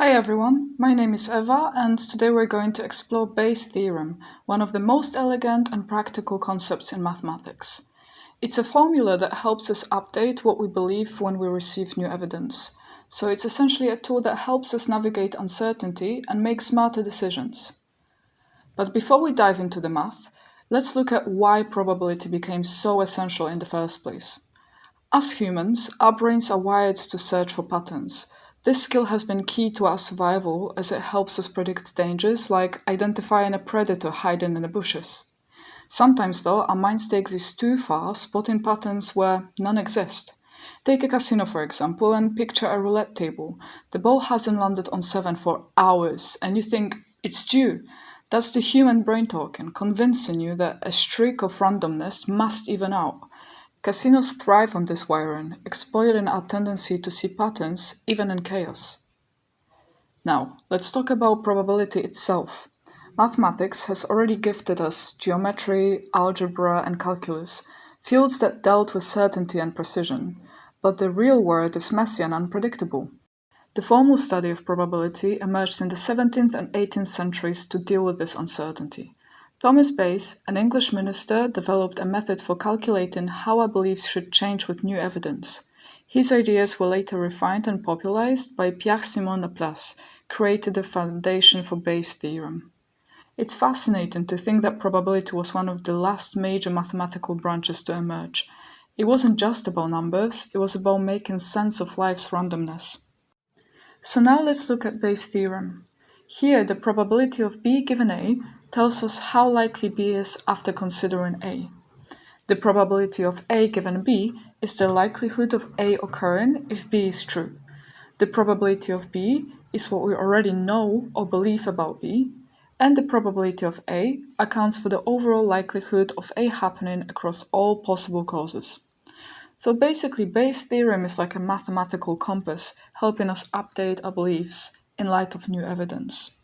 Hi everyone, my name is Eva and today we're going to explore Bayes' theorem, one of the most elegant and practical concepts in mathematics. It's a formula that helps us update what we believe when we receive new evidence. So it's essentially a tool that helps us navigate uncertainty and make smarter decisions. But before we dive into the math, let's look at why probability became so essential in the first place. As humans, our brains are wired to search for patterns. This skill has been key to our survival as it helps us predict dangers like identifying a predator hiding in the bushes. Sometimes, though, our minds take this too far, spotting patterns where none exist. Take a casino, for example, and picture a roulette table. The ball hasn't landed on 7 for hours, and you think, it's due. That's the human brain talking, convincing you that a streak of randomness must even out. Casinos thrive on this wiring, exploiting our tendency to see patterns even in chaos. Now, let's talk about probability itself. Mathematics has already gifted us geometry, algebra, and calculus, fields that dealt with certainty and precision. But the real world is messy and unpredictable. The formal study of probability emerged in the 17th and 18th centuries to deal with this uncertainty. Thomas Bayes, an English minister, developed a method for calculating how our beliefs should change with new evidence. His ideas were later refined and popularized by Pierre-Simon Laplace, created the foundation for Bayes' theorem. It's fascinating to think that probability was one of the last major mathematical branches to emerge. It wasn't just about numbers, it was about making sense of life's randomness. So now let's look at Bayes' theorem. Here, the probability of B given A tells us how likely B is after considering A. The probability of A given B is the likelihood of A occurring if B is true. The probability of B is what we already know or believe about B, and the probability of A accounts for the overall likelihood of A happening across all possible causes. So basically, Bayes' theorem is like a mathematical compass, helping us update our beliefs in light of new evidence.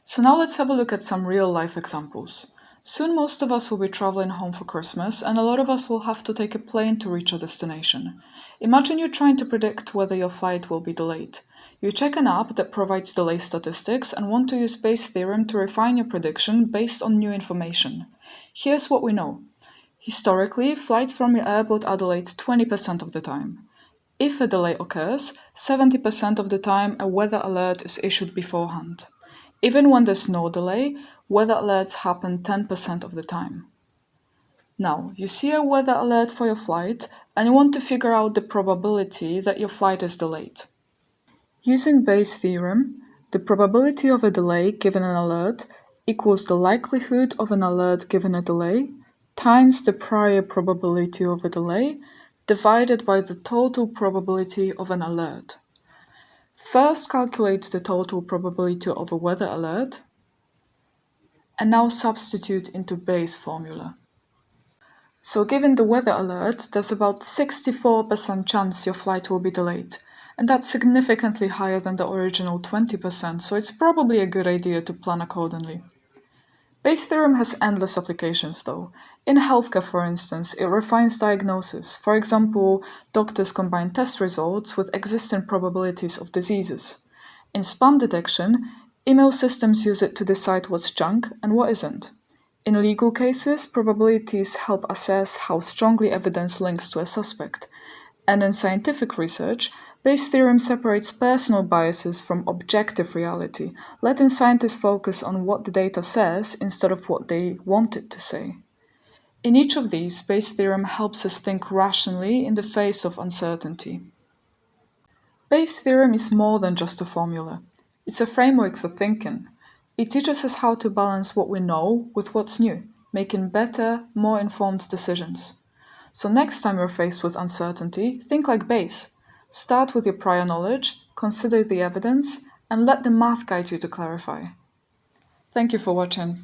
So now let's have a look at some real-life examples. Soon most of us will be traveling home for Christmas, and a lot of us will have to take a plane to reach our destination. Imagine you're trying to predict whether your flight will be delayed. You check an app that provides delay statistics and want to use Bayes' theorem to refine your prediction based on new information. Here's what we know. Historically, flights from your airport are delayed 20% of the time. If a delay occurs, 70% of the time a weather alert is issued beforehand. Even when there's no delay, weather alerts happen 10% of the time. Now, you see a weather alert for your flight and you want to figure out the probability that your flight is delayed. Using Bayes' theorem, the probability of a delay given an alert equals the likelihood of an alert given a delay times the prior probability of a delay divided by the total probability of an alert. First, calculate the total probability of a weather alert, and now substitute into Bayes' formula. So given the weather alert, there's about 64% chance your flight will be delayed, and that's significantly higher than the original 20%, so it's probably a good idea to plan accordingly. Bayes' theorem has endless applications though. In healthcare, for instance, it refines diagnosis. For example, doctors combine test results with existing probabilities of diseases. In spam detection, email systems use it to decide what's junk and what isn't. In legal cases, probabilities help assess how strongly evidence links to a suspect. And in scientific research, Bayes' theorem separates personal biases from objective reality, letting scientists focus on what the data says instead of what they want it to say. In each of these, Bayes' theorem helps us think rationally in the face of uncertainty. Bayes' theorem is more than just a formula. It's a framework for thinking. It teaches us how to balance what we know with what's new, making better, more informed decisions. So next time you're faced with uncertainty, think like Bayes. Start with your prior knowledge, consider the evidence, and let the math guide you to clarify. Thank you for watching.